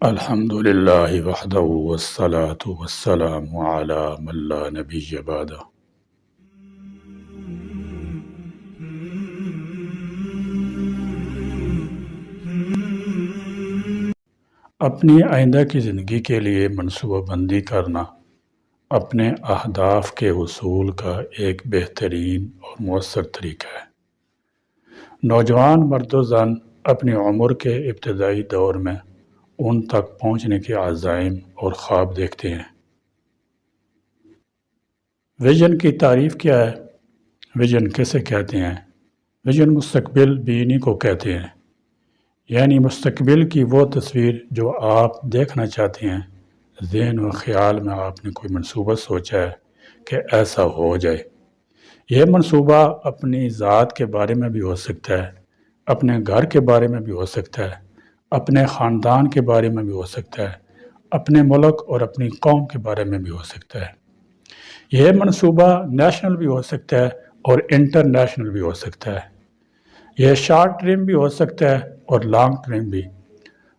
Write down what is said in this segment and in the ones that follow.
الحمد للہ وحدہ والصلاة والسلام علی من لا نبی بعدہ۔ اپنی آئندہ کی زندگی کے لیے منصوبہ بندی کرنا اپنے اہداف کے حصول کا ایک بہترین اور مؤثر طریقہ ہے۔ نوجوان مرد و زن اپنی عمر کے ابتدائی دور میں ان تک پہنچنے کے عزائم اور خواب دیکھتے ہیں۔ ویژن کی تعریف کیا ہے؟ ویژن کیسے کہتے ہیں؟ ویژن مستقبل بینی کو کہتے ہیں، یعنی مستقبل کی وہ تصویر جو آپ دیکھنا چاہتے ہیں۔ ذہن و خیال میں آپ نے کوئی منصوبہ سوچا ہے کہ ایسا ہو جائے۔ یہ منصوبہ اپنی ذات کے بارے میں بھی ہو سکتا ہے، اپنے گھر کے بارے میں بھی ہو سکتا ہے، اپنے خاندان کے بارے میں بھی ہو سکتا ہے، اپنے ملک اور اپنی قوم کے بارے میں بھی ہو سکتا ہے۔ یہ منصوبہ نیشنل بھی ہو سکتا ہے اور انٹرنیشنل بھی ہو سکتا ہے۔ یہ شارٹ ٹرم بھی ہو سکتا ہے اور لانگ ٹرم بھی۔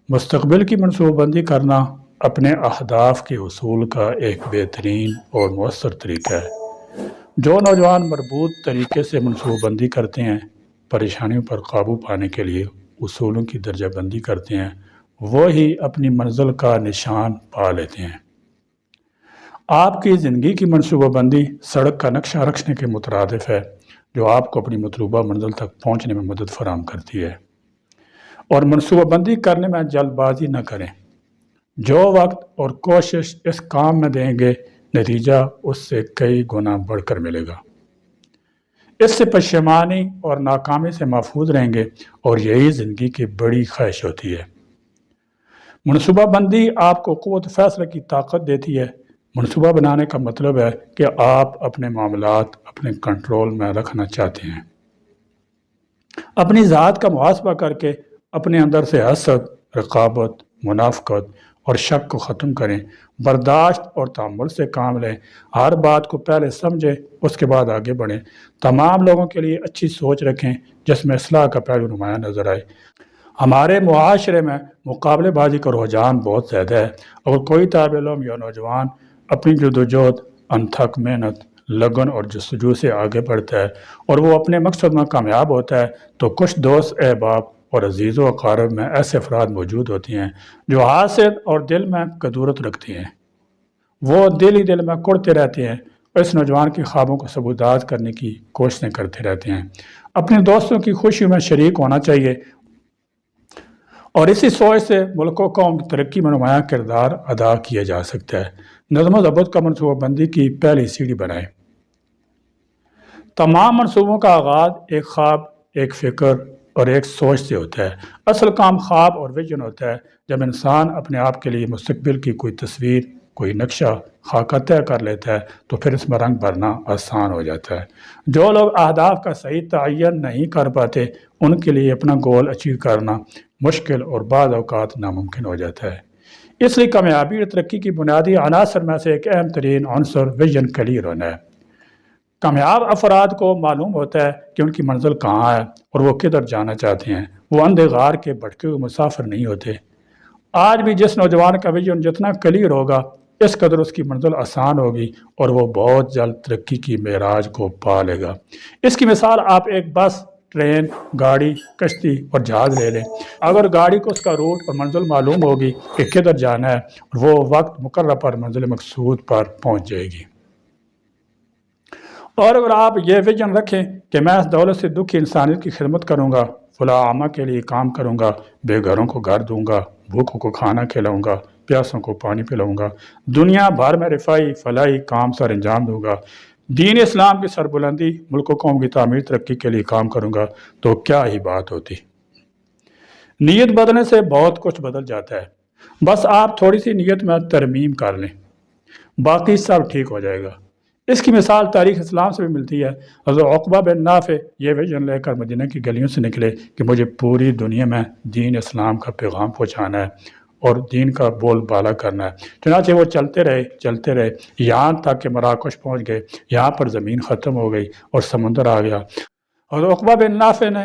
مستقبل کی منصوبہ بندی کرنا اپنے اہداف کے حصول کا ایک بہترین اور مؤثر طریقہ ہے۔ جو نوجوان مربوط طریقے سے منصوبہ بندی کرتے ہیں، پریشانیوں پر قابو پانے کے لیے اصولوں کی درجہ بندی کرتے ہیں، وہی اپنی منزل کا نشان پا لیتے ہیں۔ آپ کی زندگی کی منصوبہ بندی سڑک کا نقشہ رکھنے کے مترادف ہے، جو آپ کو اپنی مطلوبہ منزل تک پہنچنے میں مدد فراہم کرتی ہے۔ اور منصوبہ بندی کرنے میں جلد بازی نہ کریں۔ جو وقت اور کوشش اس کام میں دیں گے، نتیجہ اس سے کئی گنا بڑھ کر ملے گا۔ اس سے پشیمانی اور ناکامی سے محفوظ رہیں گے، اور یہی زندگی کی بڑی خواہش ہوتی ہے۔ منصوبہ بندی آپ کو قوت فیصلہ کی طاقت دیتی ہے۔ منصوبہ بنانے کا مطلب ہے کہ آپ اپنے معاملات اپنے کنٹرول میں رکھنا چاہتے ہیں۔ اپنی ذات کا محاسبہ کر کے اپنے اندر سے حسد، رقابت، منافقت اور شک کو ختم کریں۔ برداشت اور تحمل سے کام لیں۔ ہر بات کو پہلے سمجھیں، اس کے بعد آگے بڑھیں۔ تمام لوگوں کے لیے اچھی سوچ رکھیں جس میں اصلاح کا پہلو نمایاں نظر آئے۔ ہمارے معاشرے میں مقابلے بازی کا رجحان بہت زیادہ ہے۔ اگر کوئی طالب علم یا نوجوان اپنی جدوجہد، انتھک محنت، لگن اور جستجو سے آگے بڑھتا ہے اور وہ اپنے مقصد میں کامیاب ہوتا ہے، تو کچھ دوست احباب اور عزیز و اقارب میں ایسے افراد موجود ہوتے ہیں جو حاسد اور دل میں کدورت رکھتے ہیں۔ وہ دل ہی دل میں کڑتے رہتے ہیں اور اس نوجوان کے خوابوں کو سبودات کرنے کی کوششیں کرتے رہتے ہیں۔ اپنے دوستوں کی خوشی میں شریک ہونا چاہیے، اور اسی سوچ سے ملک و قوم کی ترقی میں نمایاں کردار ادا کیا جا سکتا ہے۔ نظم و ضبط کا منصوبہ بندی کی پہلی سیڑھی بنائیں۔ تمام منصوبوں کا آغاز ایک خواب، ایک فکر اور ایک سوچ سے ہوتا ہے۔ اصل کام خواب اور ویژن ہوتا ہے۔ جب انسان اپنے آپ کے لیے مستقبل کی کوئی تصویر، کوئی نقشہ، خاکہ طے کر لیتا ہے تو پھر اس میں رنگ بھرنا آسان ہو جاتا ہے۔ جو لوگ اہداف کا صحیح تعین نہیں کر پاتے، ان کے لیے اپنا گول اچیو کرنا مشکل اور بعض اوقات ناممکن ہو جاتا ہے۔ اس لیے کامیابی اور ترقی کی بنیادی عناصر میں سے ایک اہم ترین عنصر ویژن کلیئر ہونا ہے۔ کامیاب افراد کو معلوم ہوتا ہے کہ ان کی منزل کہاں ہے اور وہ کدھر جانا چاہتے ہیں۔ وہ اندھے غار کے بھٹکے ہوئے مسافر نہیں ہوتے۔ آج بھی جس نوجوان کا ویژن جتنا کلیئر ہوگا، اس قدر اس کی منزل آسان ہوگی اور وہ بہت جلد ترقی کی معراج کو پا لے گا۔ اس کی مثال آپ ایک بس، ٹرین، گاڑی، کشتی اور جہاز لے لیں۔ اگر گاڑی کو اس کا روٹ اور منزل معلوم ہوگی کہ کدھر جانا ہے، وہ وقت مقررہ پر منزل مقصود پر پہنچ جائے گی۔ اور اگر آپ یہ ویژن رکھیں کہ میں اس دولت سے دکھی انسانیت کی خدمت کروں گا، فلاح عامہ کے لیے کام کروں گا، بے گھروں کو گھر دوں گا، بھوکوں کو کھانا کھلاؤں گا، پیاسوں کو پانی پلاؤں گا، دنیا بھر میں رفائی فلاحی کام سر انجام دوں گا، دین اسلام کی سربلندی، ملک و قوم کی تعمیر ترقی کے لیے کام کروں گا، تو کیا ہی بات ہوتی۔ نیت بدلنے سے بہت کچھ بدل جاتا ہے۔ بس آپ تھوڑی سی نیت میں ترمیم کر لیں، باقی سب ٹھیک ہو جائے گا۔ اس کی مثال تاریخ اسلام سے بھی ملتی ہے۔ حضرت عقبہ بن نافع یہ ویژن لے کر مدینہ کی گلیوں سے نکلے کہ مجھے پوری دنیا میں دین اسلام کا پیغام پہنچانا ہے اور دین کا بول بالا کرنا ہے۔ چنانچہ وہ چلتے رہے یہاں تک کہ مراکش پہنچ گئے۔ یہاں پر زمین ختم ہو گئی اور سمندر آ گیا۔ حضرت عقبہ بن نافع نے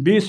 20